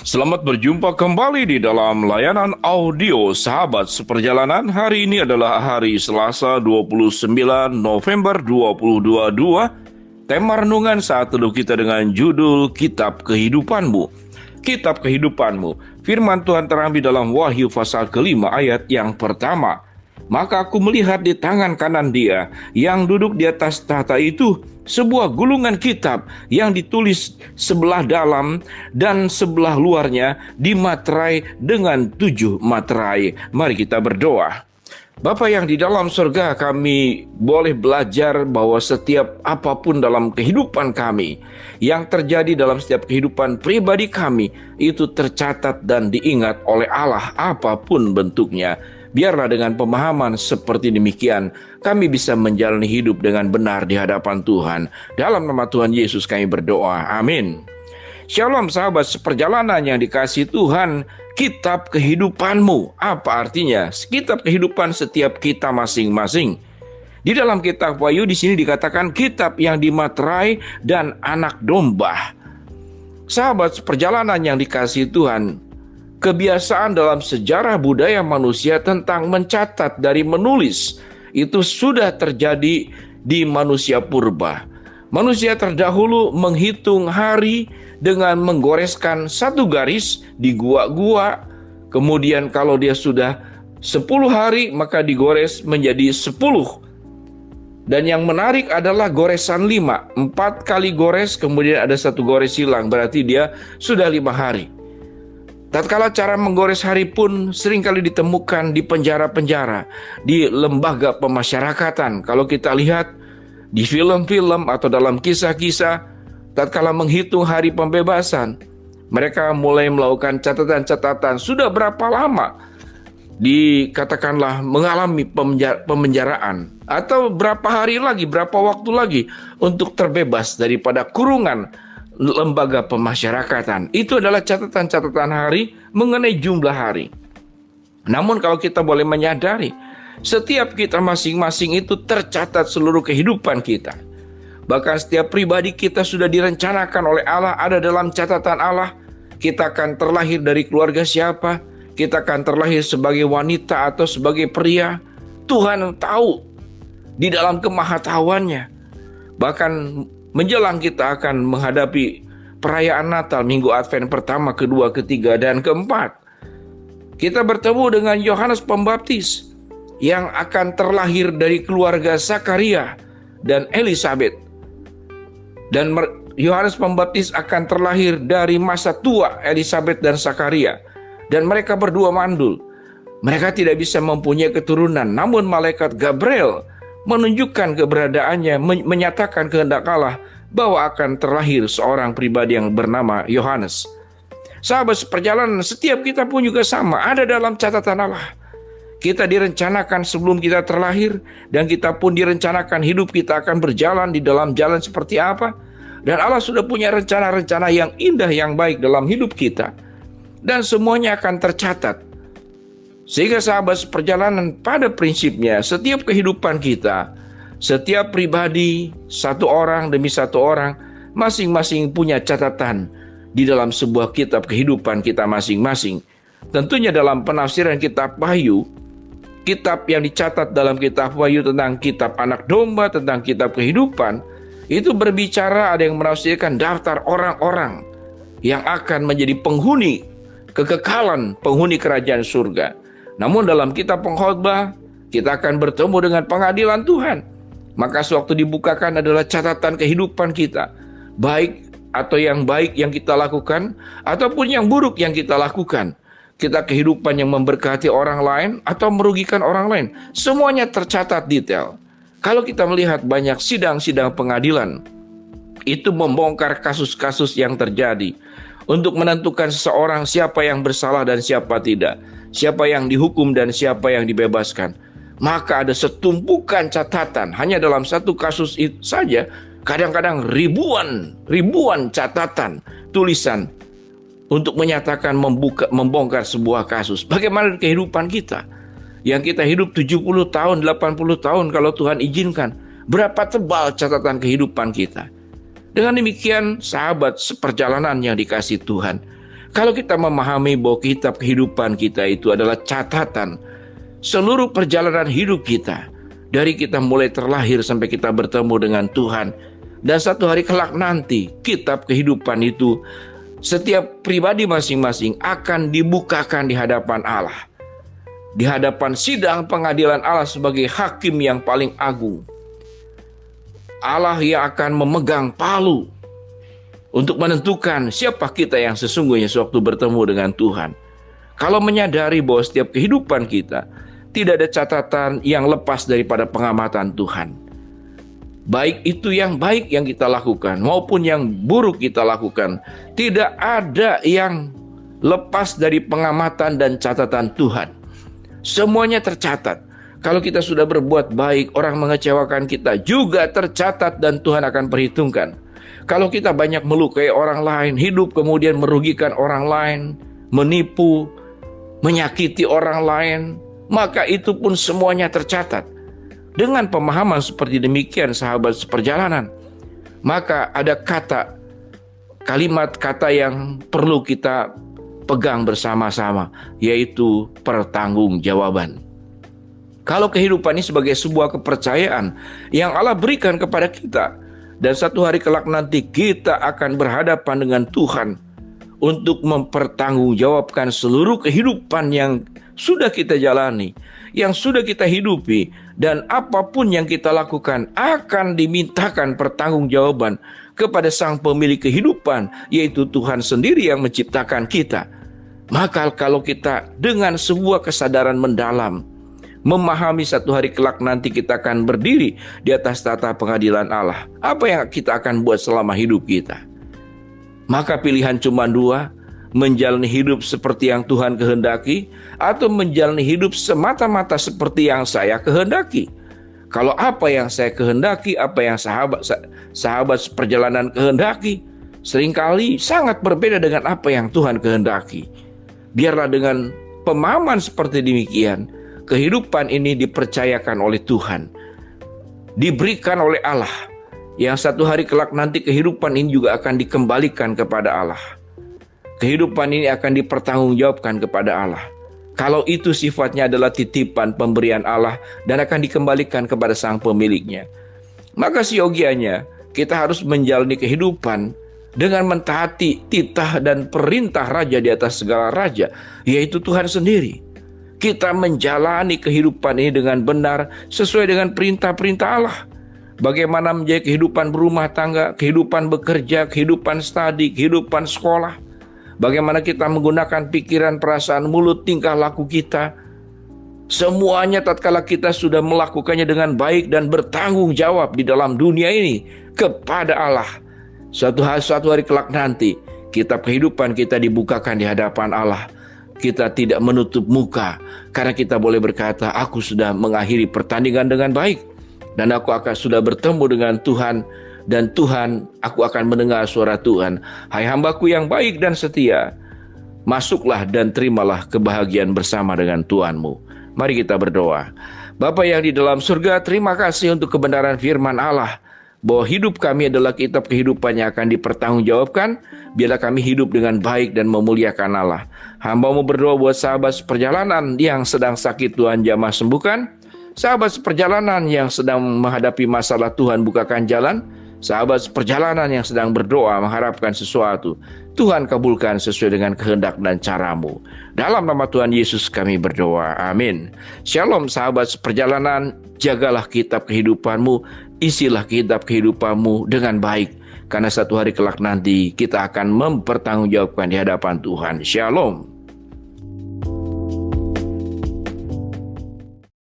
Selamat berjumpa kembali di dalam layanan audio Sahabat Seperjalanan. Hari ini adalah hari Selasa 29 November 2022. Tema renungan saat teduh kita dengan judul Kitab Kehidupanmu. Kitab Kehidupanmu. Firman Tuhan terambil dalam Wahyu pasal ke-5 ayat yang pertama. Maka aku melihat di tangan kanan Dia yang duduk di atas tahta itu sebuah gulungan kitab yang ditulis sebelah dalam dan sebelah luarnya dimaterai dengan 7 materai. Mari kita berdoa. Bapa yang di dalam surga, kami boleh belajar bahwa setiap apapun dalam kehidupan kami yang terjadi dalam setiap kehidupan pribadi kami itu tercatat dan diingat oleh Allah apapun bentuknya. Biarlah dengan pemahaman seperti demikian kami bisa menjalani hidup dengan benar di hadapan Tuhan. Dalam nama Tuhan Yesus kami berdoa. Amin. Shalom sahabat seperjalanan yang dikasihi Tuhan. Kitab kehidupanmu. Apa artinya? Kitab kehidupan setiap kita masing-masing. Di dalam kitab Wahyu di sini dikatakan kitab yang dimaterai dan anak domba. Sahabat seperjalanan yang dikasihi Tuhan, kebiasaan dalam sejarah budaya manusia tentang mencatat dari menulis itu sudah terjadi di manusia purba. Manusia terdahulu menghitung hari dengan menggoreskan satu garis di gua-gua. Kemudian kalau dia sudah 10 hari maka digores menjadi 10. Dan yang menarik adalah goresan 5. 4 kali gores kemudian ada satu gores hilang, berarti dia sudah 5 hari. Tatkala cara menggores hari pun seringkali ditemukan di penjara-penjara, di lembaga pemasyarakatan. Kalau kita lihat di film-film atau dalam kisah-kisah, tatkala menghitung hari pembebasan, mereka mulai melakukan catatan-catatan sudah berapa lama dikatakanlah mengalami pemenjaraan, atau berapa hari lagi, berapa waktu lagi untuk terbebas daripada kurungan lembaga pemasyarakatan. Itu adalah catatan-catatan hari mengenai jumlah hari. Namun kalau kita boleh menyadari, setiap kita masing-masing itu tercatat seluruh kehidupan kita. Bahkan setiap pribadi kita sudah direncanakan oleh Allah, ada dalam catatan Allah. Kita akan terlahir dari keluarga siapa, kita akan terlahir sebagai wanita atau sebagai pria. Tuhan tahu di dalam kemahatauannya. Bahkan menjelang kita akan menghadapi perayaan Natal, Minggu Advent pertama, kedua, ketiga, dan keempat, kita bertemu dengan Yohanes Pembaptis yang akan terlahir dari keluarga Zakaria dan Elisabet. Dan Yohanes Pembaptis akan terlahir dari masa tua Elisabet dan Zakaria. Dan mereka berdua mandul. Mereka tidak bisa mempunyai keturunan. Namun malaikat Gabriel menunjukkan keberadaannya, menyatakan kehendak Allah bahwa akan terlahir seorang pribadi yang bernama Yohanes. Sahabat seperjalanan, setiap kita pun juga sama, ada dalam catatan Allah. Kita direncanakan sebelum kita terlahir, dan kita pun direncanakan hidup kita akan berjalan di dalam jalan seperti apa. Dan Allah sudah punya rencana-rencana yang indah, yang baik dalam hidup kita. Dan semuanya akan tercatat. Sehingga sahabat seperjalanan, pada prinsipnya setiap kehidupan kita, setiap pribadi, satu orang demi satu orang, masing-masing punya catatan di dalam sebuah kitab kehidupan kita masing-masing. Tentunya dalam penafsiran kitab Wahyu, kitab yang dicatat dalam kitab Wahyu tentang kitab anak domba, tentang kitab kehidupan, itu berbicara, ada yang menafsirkan daftar orang-orang yang akan menjadi penghuni kekekalan, penghuni kerajaan surga. Namun dalam kitab pengkhotbah, kita akan bertemu dengan pengadilan Tuhan. Maka sewaktu dibukakan adalah catatan kehidupan kita, baik atau yang baik yang kita lakukan, ataupun yang buruk yang kita lakukan. Kita kehidupan yang memberkati orang lain atau merugikan orang lain, semuanya tercatat detail. Kalau kita melihat banyak sidang-sidang pengadilan, itu membongkar kasus-kasus yang terjadi untuk menentukan seseorang siapa yang bersalah dan siapa tidak, siapa yang dihukum dan siapa yang dibebaskan. Maka ada setumpukan catatan hanya dalam satu kasus itu saja, kadang-kadang ribuan catatan, tulisan untuk menyatakan membongkar sebuah kasus. Bagaimana kehidupan kita? Yang kita hidup 70 tahun, 80 tahun kalau Tuhan izinkan. Berapa tebal catatan kehidupan kita? Dengan demikian, sahabat seperjalanan yang dikasihi Tuhan, Kalau kita memahami bahwa kitab kehidupan kita itu adalah catatan seluruh perjalanan hidup kita, dari kita mulai terlahir sampai kita bertemu dengan Tuhan, dan satu hari kelak nanti kitab kehidupan itu setiap pribadi masing-masing akan dibukakan di hadapan Allah, di hadapan sidang pengadilan Allah sebagai hakim yang paling agung. Allah yang akan memegang palu untuk menentukan siapa kita yang sesungguhnya sewaktu bertemu dengan Tuhan. Kalau menyadari bahwa setiap kehidupan kita tidak ada catatan yang lepas daripada pengamatan Tuhan, baik itu yang baik yang kita lakukan maupun yang buruk kita lakukan, tidak ada yang lepas dari pengamatan dan catatan Tuhan. Semuanya tercatat. Kalau kita sudah berbuat baik, orang mengecewakan kita juga tercatat dan Tuhan akan perhitungkan. Kalau kita banyak melukai orang lain, hidup kemudian merugikan orang lain, menipu, menyakiti orang lain, maka itu pun semuanya tercatat. Dengan pemahaman seperti demikian, sahabat seperjalanan, maka ada kalimat kata yang perlu kita pegang bersama-sama, yaitu pertanggungjawaban. Kalau kehidupan ini sebagai sebuah kepercayaan yang Allah berikan kepada kita, dan satu hari kelak nanti kita akan berhadapan dengan Tuhan untuk mempertanggungjawabkan seluruh kehidupan yang sudah kita jalani, yang sudah kita hidupi, dan apapun yang kita lakukan akan dimintakan pertanggungjawaban kepada Sang Pemilik kehidupan, yaitu Tuhan sendiri yang menciptakan kita. Maka kalau kita dengan sebuah kesadaran mendalam memahami satu hari kelak nanti kita akan berdiri di atas tata pengadilan Allah, apa yang kita akan buat selama hidup kita? Maka pilihan cuma dua, menjalani hidup seperti yang Tuhan kehendaki, atau menjalani hidup semata-mata seperti yang saya kehendaki. Kalau apa yang saya kehendaki, apa yang sahabat seperjalanan kehendaki, seringkali sangat berbeda dengan apa yang Tuhan kehendaki. Biarlah dengan pemahaman seperti demikian, kehidupan ini dipercayakan oleh Tuhan, diberikan oleh Allah, yang satu hari kelak nanti kehidupan ini juga akan dikembalikan kepada Allah. Kehidupan ini akan dipertanggungjawabkan kepada Allah. Kalau itu sifatnya adalah titipan pemberian Allah dan akan dikembalikan kepada Sang Pemiliknya, maka siogianya kita harus menjalani kehidupan dengan mentaati titah dan perintah Raja di atas segala raja, yaitu Tuhan sendiri. Kita menjalani kehidupan ini dengan benar sesuai dengan perintah-perintah Allah. Bagaimana menjadi kehidupan berumah tangga, kehidupan bekerja, kehidupan studi, kehidupan sekolah. Bagaimana kita menggunakan pikiran, perasaan, mulut, tingkah laku kita. Semuanya tatkala kita sudah melakukannya dengan baik dan bertanggung jawab di dalam dunia ini kepada Allah, suatu hari kelak nanti kitab kehidupan kita dibukakan di hadapan Allah. Kita tidak menutup muka, karena kita boleh berkata, aku sudah mengakhiri pertandingan dengan baik, dan aku akan sudah bertemu dengan Tuhan, dan Tuhan, aku akan mendengar suara Tuhan. Hai hambaku yang baik dan setia, masuklah dan terimalah kebahagiaan bersama dengan Tuhanmu. Mari kita berdoa. Bapa yang di dalam surga, terima kasih untuk kebenaran firman Allah, bahwa hidup kami adalah kitab kehidupan yang akan dipertanggungjawabkan. Biarlah kami hidup dengan baik dan memuliakan Allah. Hamba-Mu berdoa buat sahabat seperjalanan yang sedang sakit, Tuhan jamah sembuhkan. Sahabat seperjalanan yang sedang menghadapi masalah, Tuhan bukakan jalan. Sahabat seperjalanan yang sedang berdoa mengharapkan sesuatu, Tuhan kabulkan sesuai dengan kehendak dan cara-Mu. Dalam nama Tuhan Yesus kami berdoa, amin. Shalom sahabat seperjalanan, jagalah kitab kehidupanmu, isilah kitab kehidupanmu dengan baik, karena satu hari kelak nanti kita akan mempertanggungjawabkan di hadapan Tuhan. Shalom.